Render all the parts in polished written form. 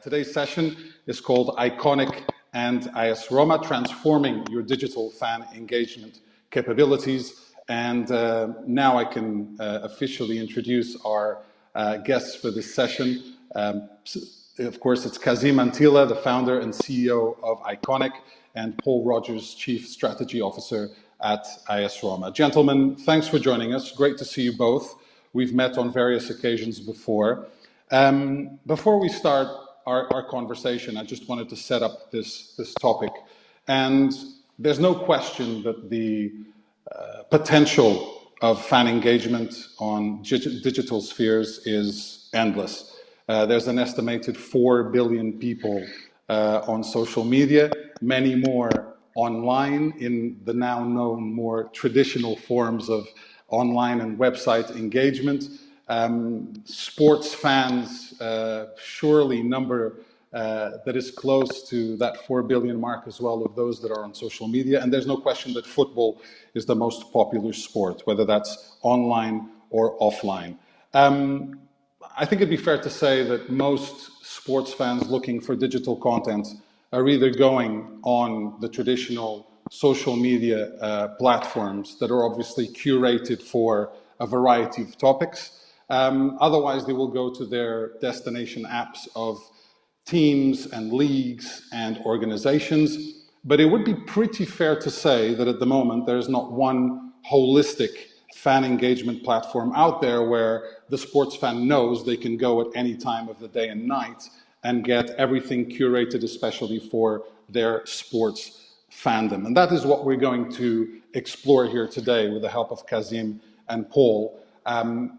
Today's session is called IQONIQ and IS Roma, Transforming Your Digital Fan Engagement Capabilities. And now I can officially introduce our guests for this session. Of course, it's Kazim and Atilla, the founder and CEO of IQONIQ, and Paul Rogers, Chief Strategy Officer at IS Roma. Gentlemen, thanks for joining us. Great to see you both. We've met on various occasions before. Before we start our conversation, I just wanted to set up this topic. And there's no question that the potential of fan engagement on digital spheres is endless. There's an estimated 4 billion people on social media, many more online in the now known more traditional forms of online and website engagement. Sports fans surely number that is close to that 4 billion mark as well of those that are on social media. And there's no question that football is the most popular sport, whether that's online or offline. I think it'd be fair to say that most sports fans looking for digital content are either going on the traditional social media platforms that are obviously curated for a variety of topics. Otherwise, they will go to their destination apps of teams and leagues and organizations. But it would be pretty fair to say that at the moment, there is not one holistic fan engagement platform out there where the sports fan knows they can go at any time of the day and night and get everything curated especially for their sports fandom. And that is what we're going to explore here today with the help of Kazim and Paul.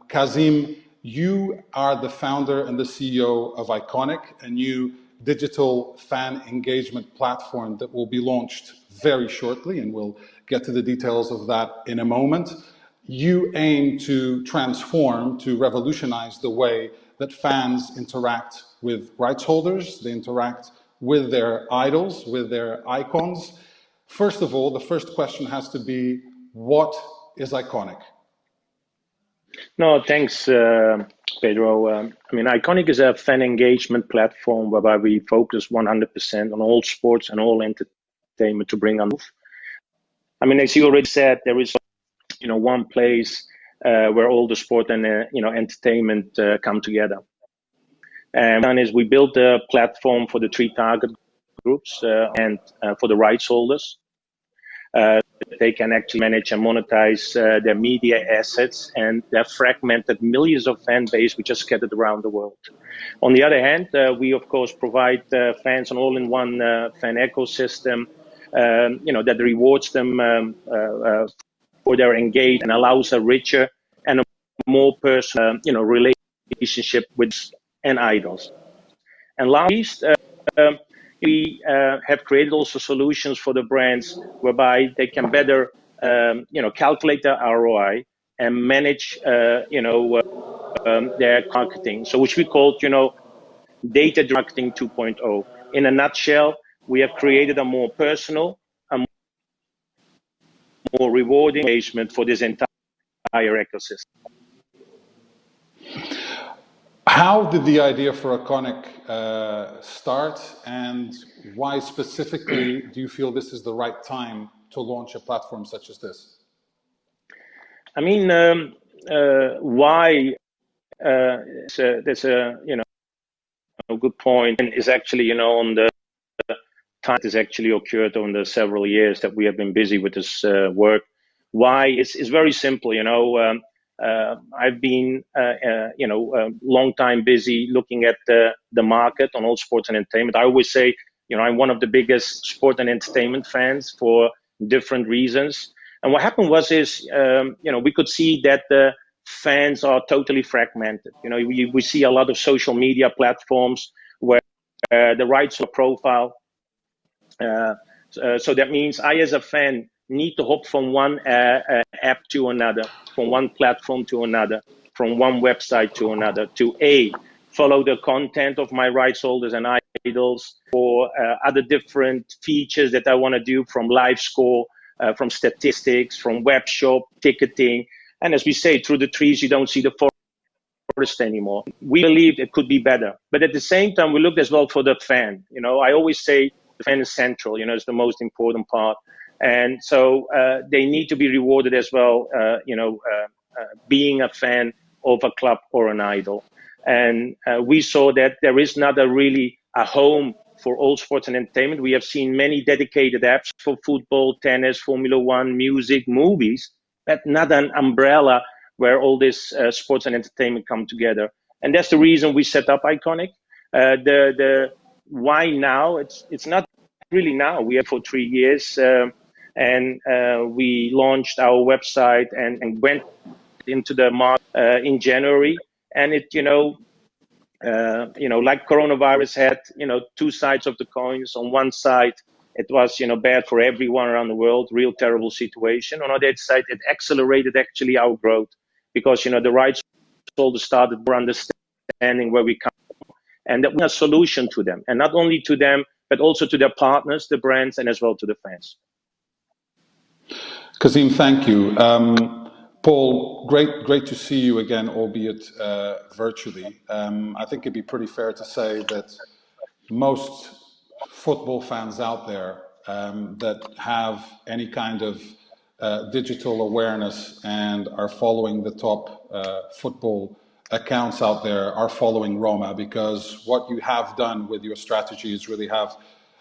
Kazim, you are the founder and the CEO of IQONIQ, a new digital fan engagement platform that will be launched very shortly, and we'll get to the details of that in a moment. You aim to transform, to revolutionize the way that fans interact with rights holders, they interact with their idols, with their icons. First of all, the first question has to be, what is IQONIQ? No, thanks, Pedro. IQONIQ is a fan engagement platform whereby we focus 100% on all sports and all entertainment to bring on. As you already said, there is one place where all the sport and entertainment come together. And one is we built a platform for the three target groups and for the rights holders. They can actually manage and monetize their media assets and their fragmented millions of fan base which are scattered around the world. On the other hand, we of course provide fans an all-in-one fan ecosystem that rewards them for their engagement and allows a richer and a more personal relationship with and idols. And last, we have created also solutions for the brands whereby they can better, calculate their ROI and manage, their marketing. So which we call, data marketing 2.0. In a nutshell, we have created a more personal, a more rewarding engagement for this entire ecosystem. How did the idea for IQONIQ start, and why specifically do you feel this is the right time to launch a platform such as this? Why? That's a good point, and is actually on the time has actually occurred on the several years that we have been busy with this work. Why? It's very simple. I've been, a long time busy looking at the market on all sports and entertainment. I always say, I'm one of the biggest sport and entertainment fans for different reasons. And what happened is, we could see that the fans are totally fragmented. We see a lot of social media platforms where the rights profile. So that means I, as a fan, need to hop from one app to another, from one platform to another, from one website to another, to follow the content of my rights holders and idols, or other different features that I want to do, from live score, from statistics, from web shop, ticketing. And as we say, through the trees, you don't see the forest anymore. We believed it could be better. But at the same time, we looked as well for the fan. I always say the fan is central, it's the most important part. And so they need to be rewarded as well, being a fan of a club or an idol. And we saw that there is not really a home for all sports and entertainment. We have seen many dedicated apps for football, tennis, Formula One, music, movies, but not an umbrella where all this sports and entertainment come together. And that's the reason we set up IQONIQ. The why now? It's not really now. We have for 3 years, and we launched our website and went into the market in January. And it, like coronavirus had, two sides of the coins. On one side, it was, bad for everyone around the world, real terrible situation. On the other side, it accelerated actually our growth because, the rights holders started more understanding where we come from and that we have a solution to them, and not only to them, but also to their partners, the brands, and as well to the fans. Kazim, thank you. Paul, great to see you again, albeit virtually. I think it'd be pretty fair to say that most football fans out there that have any kind of digital awareness and are following the top football accounts out there are following Roma, because what you have done with your strategy is really have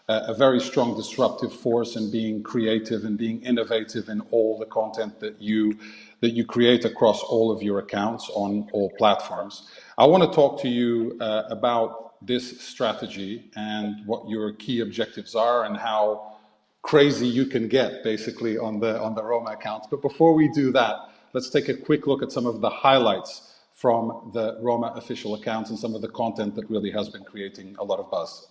a very strong disruptive force in being creative and being innovative in all the content that you create across all of your accounts on all platforms. I want to talk to you about this strategy and what your key objectives are and how crazy you can get basically on the Roma accounts. But before we do that, let's take a quick look at some of the highlights from the Roma official accounts and some of the content that really has been creating a lot of buzz.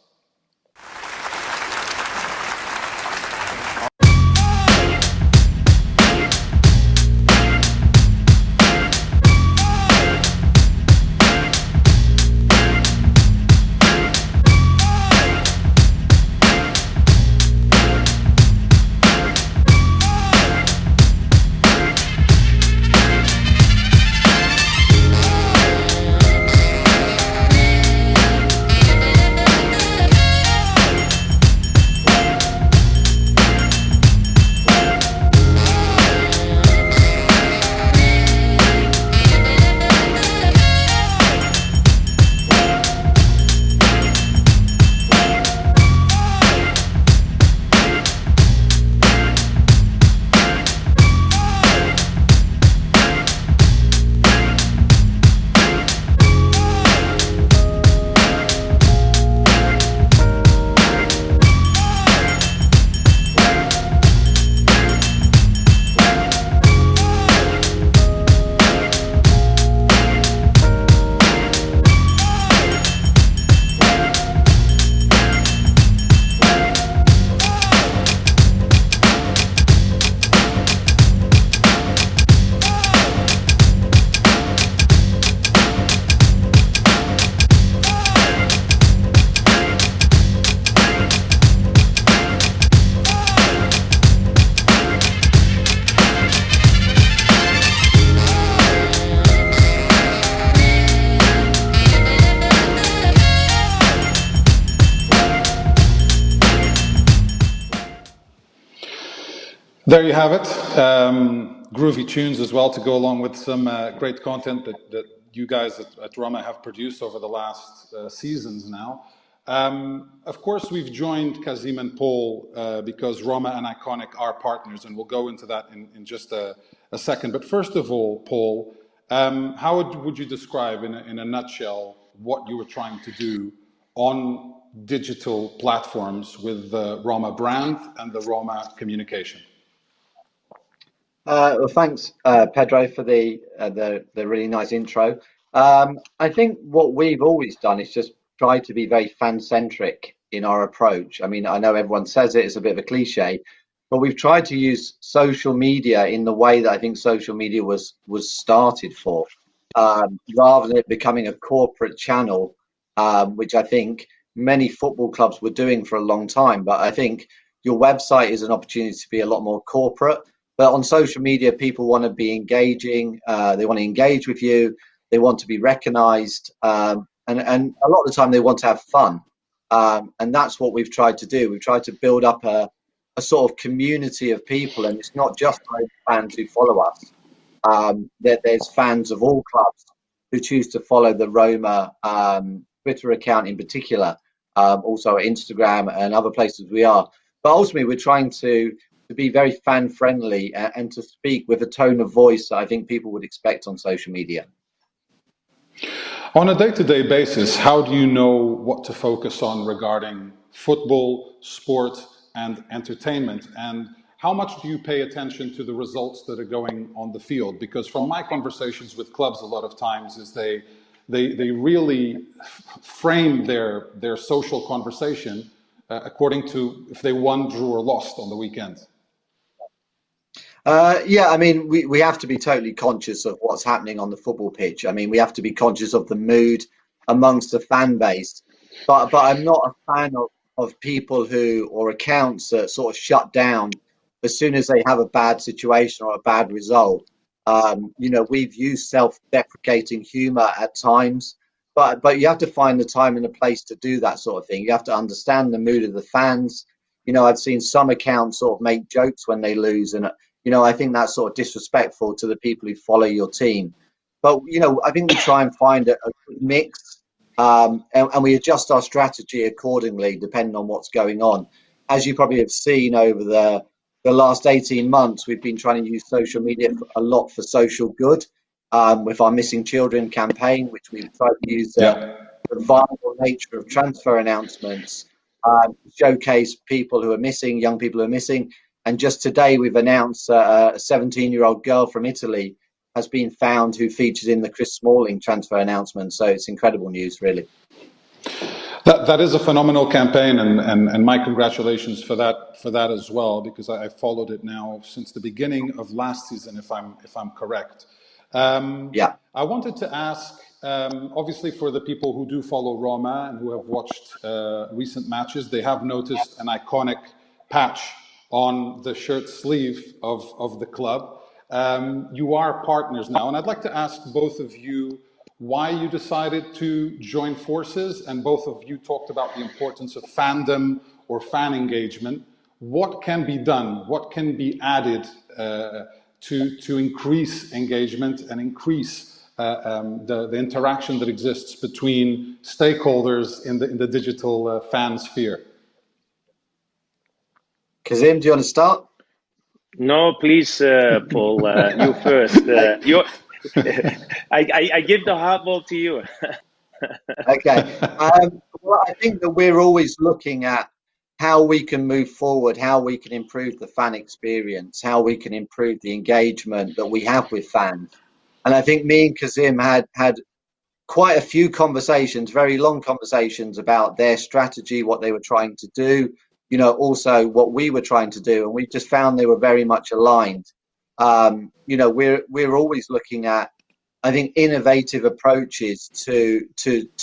There you have it. Groovy tunes as well to go along with some great content that you guys at Roma have produced over the last seasons now. Of course, we've joined Kazim and Paul because Roma and IQONIQ are partners, and we'll go into that in just a second. But first of all, Paul, how would you describe in a nutshell what you were trying to do on digital platforms with the Roma brand and the Roma communication? Well, thanks, Pedro, for the really nice intro. I think what we've always done is just try to be very fan-centric in our approach. I mean, I know everyone says it's a bit of a cliche, but we've tried to use social media in the way that I think social media was started for, rather than it becoming a corporate channel, which I think many football clubs were doing for a long time. But I think your website is an opportunity to be a lot more corporate. But on social media, people want to be engaging. They want to engage with you. they want to be recognized, and a lot of the time they want to have fun. And that's what we've tried to do. We've tried to build up a sort of community of people, and it's not just those fans who follow us. There's fans of all clubs who choose to follow the Roma Twitter account in particular, also Instagram and other places we are. But ultimately, we're trying to be very fan friendly and to speak with a tone of voice that I think people would expect on social media. On a day-to-day basis, how do you know what to focus on regarding football, sport, and entertainment? And how much do you pay attention to the results that are going on the field? Because from my conversations with clubs a lot of times is they really frame their social conversation according to if they won, drew, or lost on the weekend. Yeah, I mean, we have to be totally conscious of what's happening on the football pitch. I mean, we have to be conscious of the mood amongst the fan base. But I'm not a fan of people or accounts that sort of shut down as soon as they have a bad situation or a bad result. We've used self-deprecating humor at times, but you have to find the time and the place to do that sort of thing. You have to understand the mood of the fans. I've seen some accounts sort of make jokes when they lose, and I think that's sort of disrespectful to the people who follow your team. But I think we try and find a good mix, and we adjust our strategy accordingly depending on what's going on. As you probably have seen over the last 18 months, we've been trying to use social media a lot for social good, with our Missing Children campaign, which we've tried to use the viral nature of transfer announcements, showcase people who are missing, young people who are missing. And just today, we've announced a 17-year-old girl from Italy has been found who featured in the Chris Smalling transfer announcement. So it's incredible news, really. That is a phenomenal campaign, and my congratulations for that as well, because I followed it now since the beginning of last season, if I'm correct. Yeah. I wanted to ask, obviously, for the people who do follow Roma and who have watched recent matches, they have noticed an iconic patch on the shirt sleeve of the club. You are partners now, and I'd like to ask both of you why you decided to join forces, and both of you talked about the importance of fandom or fan engagement. What can be done? What can be added to increase engagement and increase the interaction that exists between stakeholders in the digital fan sphere? Kazim, do you want to start? No, please, Paul, you first. I give the hard ball to you. Okay. Well, I think that we're always looking at how we can move forward, how we can improve the fan experience, how we can improve the engagement that we have with fans. And I think me and Kazim had quite a few conversations, very long conversations about their strategy, what they were trying to do, also what we were trying to do. And we just found they were very much aligned. We're always looking at, I think, innovative approaches to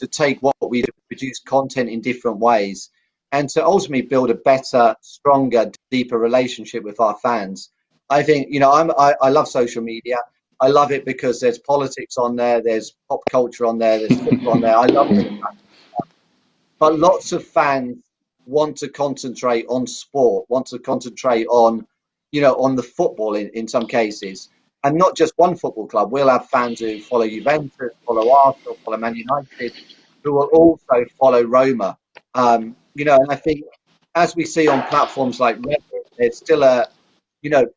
take what we produce content in different ways and to ultimately build a better, stronger, deeper relationship with our fans. I think, I love social media. I love it because there's politics on there, there's pop culture on there, there's football on there. I love it. But lots of fans want to concentrate on sport, want to concentrate on, on the football in some cases. And not just one football club. We'll have fans who follow Juventus, follow Arsenal, follow Man United, who will also follow Roma. And I think as we see on platforms like Reddit, there's still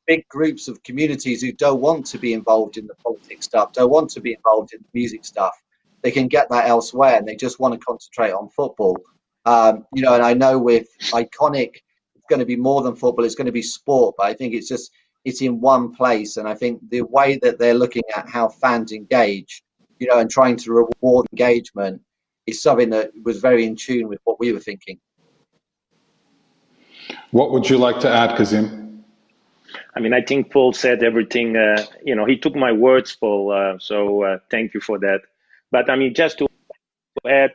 big groups of communities who don't want to be involved in the politics stuff, don't want to be involved in the music stuff. They can get that elsewhere, and they just want to concentrate on football. And I know with IQONIQ, it's going to be more than football; it's going to be sport. But I think it's in one place, and I think the way that they're looking at how fans engage, and trying to reward engagement is something that was very in tune with what we were thinking. What would you like to add, Kazim? I mean, I think Paul said everything. He took my words, Paul. So thank you for that. But I mean, just to add,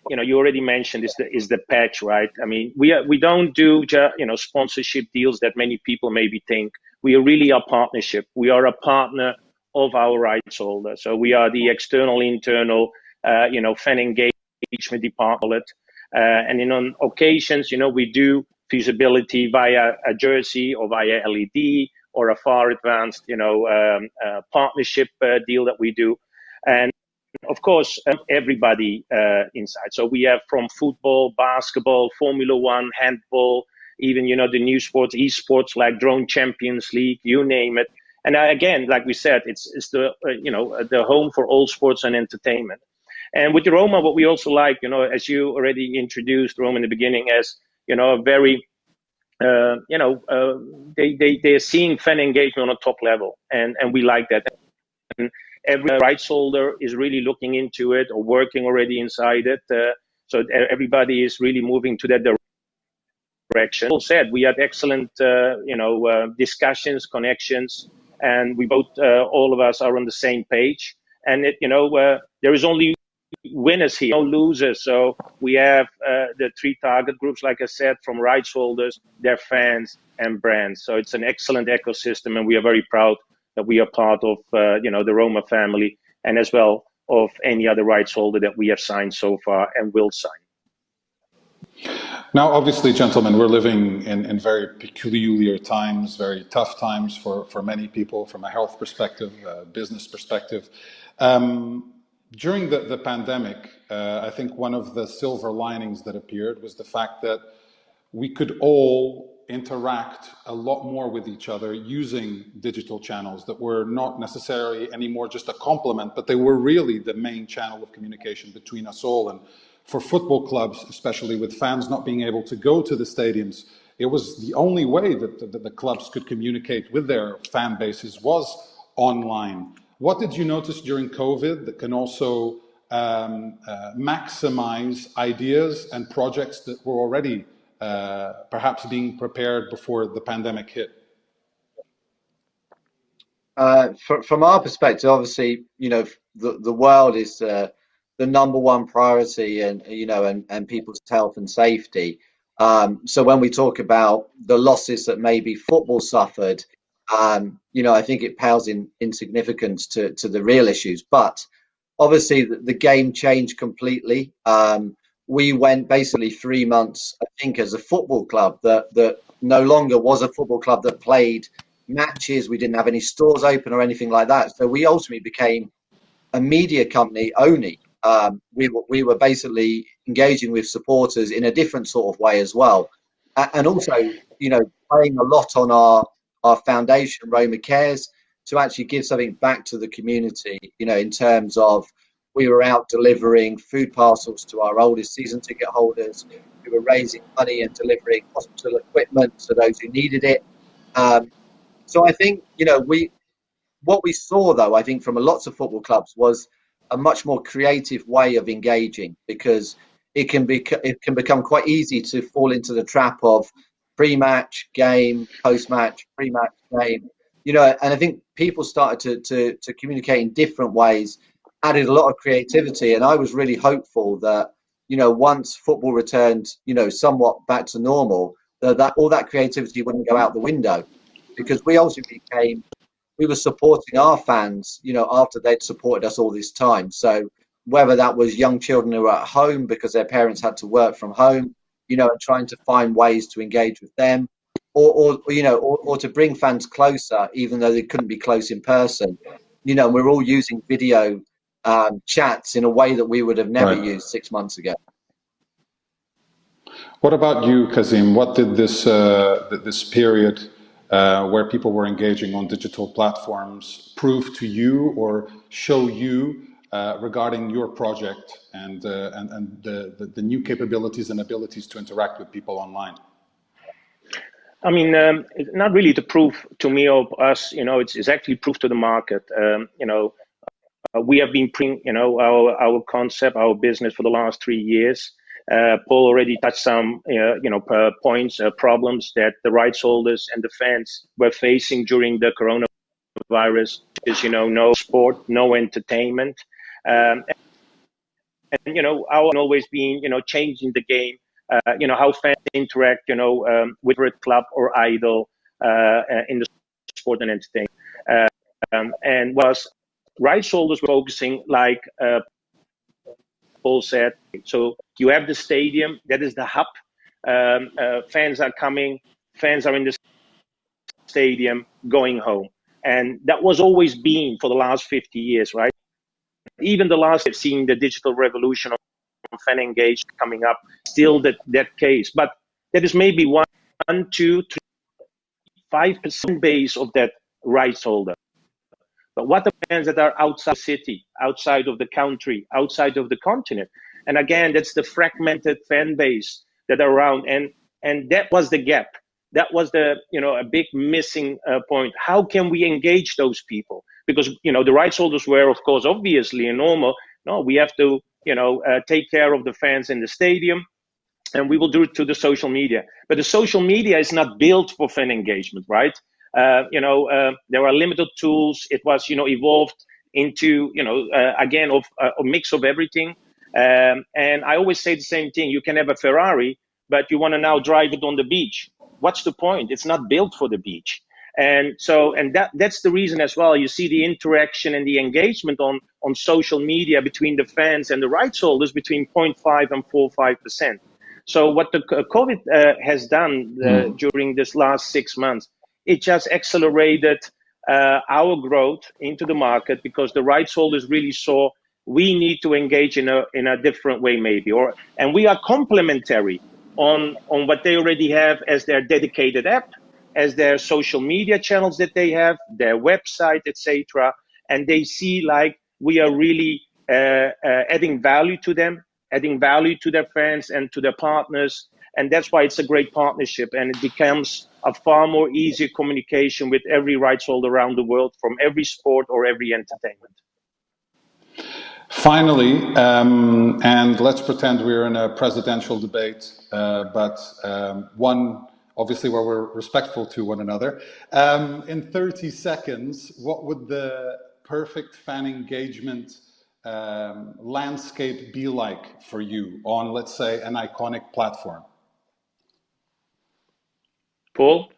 you already mentioned is the patch, right? I mean, we don't do sponsorship deals that many people maybe think. We are really a partnership. We are a partner of our rights holder. So we are the external, internal, fan engagement department. And on occasions, we do feasibility via a jersey or via LED or a far advanced, partnership deal that we do. And of course, everybody inside. So we have from football, basketball, Formula One, handball, even, the new sports, esports like Drone Champions League, you name it. And again, like we said, it's the, the home for all sports and entertainment. And with Roma, what we also like, as you already introduced, Roma, in the beginning, as, a very, they're seeing fan engagement on a top level. And we like that. And every rights holder is really looking into it or working already inside it. So everybody is really moving to that direction. As said, we had excellent, discussions, connections, and we both, all of us, are on the same page. And there is only winners here, no losers. So we have the three target groups, like I said, from rights holders, their fans, and brands. So it's an excellent ecosystem, and we are very proud that we are part of, the Roma family, and as well of any other rights holder that we have signed so far and will sign. Now, obviously, gentlemen, we're living in very peculiar times, very tough times for many people from a health perspective, business perspective. During the pandemic, I think one of the silver linings that appeared was the fact that we could all interact a lot more with each other using digital channels that were not necessarily anymore just a complement, but they were really the main channel of communication between us all. And for football clubs, especially with fans not being able to go to the stadiums, it was the only way that the clubs could communicate with their fan bases was online. What did you notice during COVID that can also maximize ideas and projects that were already perhaps being prepared before the pandemic hit? From our perspective, obviously, the world is the number one priority, and and people's health and safety. So when we talk about the losses that maybe football suffered, I think it pales in significance to the real issues. But obviously, the game changed completely. We went basically 3 months, I think, as a football club that no longer was a football club that played matches. We didn't have any stores open or anything like that. So we ultimately became a media company only. We were basically engaging with supporters in a different sort of way as well, and also, playing a lot on our foundation, Roma Cares, to actually give something back to the community. In terms of, we were out delivering food parcels to our oldest season ticket holders. We were raising money and delivering hospital equipment to those who needed it. So I think, what we saw, though, I think from lots of football clubs, was a much more creative way of engaging, because it can become quite easy to fall into the trap of pre-match game, post-match, pre-match game. And I think people started to communicate in different ways, added a lot of creativity, and I was really hopeful that once football returned somewhat back to normal, that all that creativity wouldn't go out the window, because we were supporting our fans, after they'd supported us all this time. So whether that was young children who were at home because their parents had to work from home, and trying to find ways to engage with them, or to bring fans closer, even though they couldn't be close in person. We're all using video chats in a way that we would have never used 6 months ago. What about you, Kazim? What did this period where people were engaging on digital platforms prove to you or show you regarding your project and the new capabilities and abilities to interact with people online? I mean, not really to prove to me or us, it's actually proof to the market. We have been our concept, our business for the last 3 years. Paul already touched some, points, problems that the rights holders and the fans were facing during the coronavirus. Is no sport, no entertainment, and our always been changing the game. How fans interact, with a club or idol in the sport and entertainment. and was rights holders were focusing, like Paul said. So you have the stadium, that is the hub. Fans are coming, fans are in the stadium, going home. And that was always been for the last 50 years, right? Even the last, seeing the digital revolution on fan engaged coming up, still that case. But that is maybe 1, 2, 3, 5% base of that rights holder. But what the fans that are outside the city, outside of the country, outside of the continent? And again, that's the fragmented fan base that are around. And that was the gap. That was the, a big missing point. How can we engage those people? Because, the rights holders were, of course, obviously and normal. No, we have to, take care of the fans in the stadium, and we will do it to the social media. But the social media is not built for fan engagement, right? There are limited tools. It was, evolved into, again, of a mix of everything. And I always say the same thing. You can have a Ferrari, but you want to now drive it on the beach. What's the point? It's not built for the beach. And so, that's the reason as well. You see the interaction and the engagement on social media between the fans and the rights holders between 0.5 and 4.5%. So what the COVID has done during this last 6 months, it just accelerated our growth into the market, because the rights holders really saw we need to engage in a different way, maybe, and we are complementary on what they already have as their dedicated app, as their social media channels that they have, their website, etc. And they see like we are really adding value to them, adding value to their fans and to their partners. And that's why it's a great partnership, and it becomes a far more easier communication with every rights holder around the world, from every sport or every entertainment. Finally, and let's pretend we're in a presidential debate, but one obviously where we're respectful to one another. In 30 seconds, what would the perfect fan engagement landscape be like for you on, let's say, an IQONIQ platform? Paul?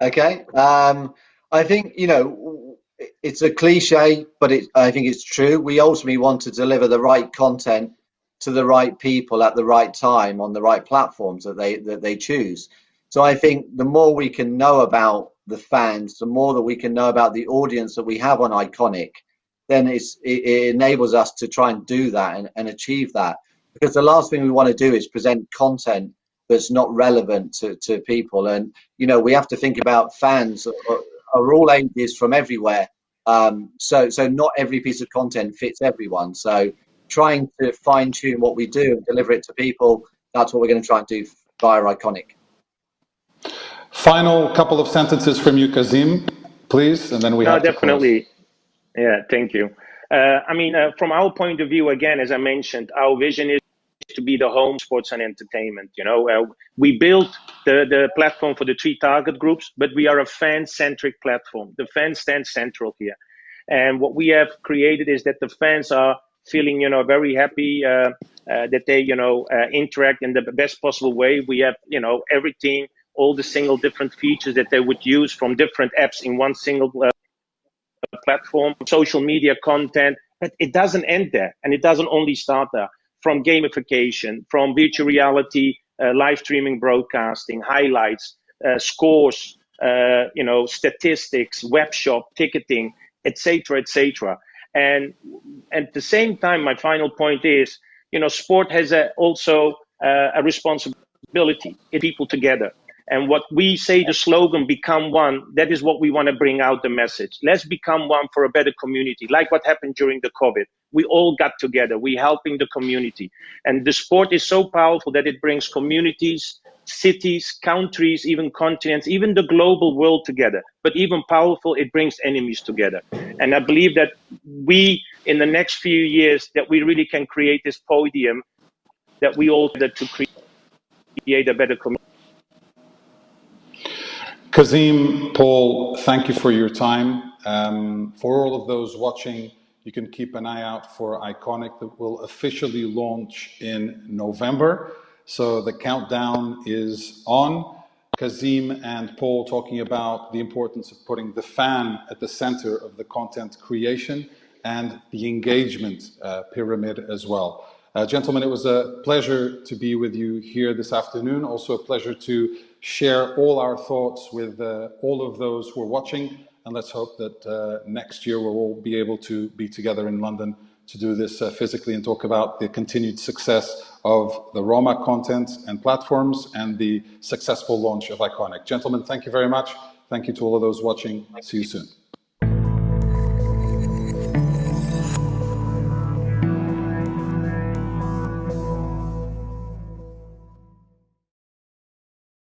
Okay. I think, it's a cliche, but I think it's true. We ultimately want to deliver the right content to the right people at the right time on the right platforms that they choose. So I think the more we can know about the fans, the more that we can know about the audience that we have on IQONIQ, then it enables us to try and do that and achieve that. Because the last thing we want to do is present content that's not relevant to people. And, we have to think about fans are all ages from everywhere. So not every piece of content fits everyone. So trying to fine tune what we do and deliver it to people, that's what we're going to try and do via IQONIQ. Final couple of sentences from you, Kazim, please, and then we have to definitely close. Yeah, thank you. From our point of view, again, as I mentioned, our vision is to be the home sports and entertainment. We built the platform for the 3 target groups, but we are a fan-centric platform. The fans stand central here. And what we have created is that the fans are feeling, very happy that they, interact in the best possible way. We have, everything, all the single different features that they would use from different apps in one single platform, social media content. But it doesn't end there, and it doesn't only start there. From gamification, from virtual reality, live streaming, broadcasting, highlights, scores, statistics, web shop, ticketing, etc., etc. And at the same time, my final point is, sport has also a responsibility to get people together. And what we say, the slogan, become one, that is what we want to bring out the message. Let's become one for a better community, like what happened during the COVID. We all got together. We're helping the community. And the sport is so powerful that it brings communities, cities, countries, even continents, even the global world together. But even powerful, it brings enemies together. And I believe that we, in the next few years, that we really can create this podium that we all together to create a better community. Kazim, Paul, thank you for your time. For all of those watching, you can keep an eye out for IQONIQ that will officially launch in November. So the countdown is on. Kazim and Paul talking about the importance of putting the fan at the center of the content creation and the engagement pyramid as well. Gentlemen, it was a pleasure to be with you here this afternoon. Also a pleasure to share all our thoughts with all of those who are watching. And let's hope that next year we'll all be able to be together in London to do this physically and talk about the continued success of the Roma content and platforms and the successful launch of IQONIQ. Gentlemen, thank you very much. Thank you to all of those watching. See you soon.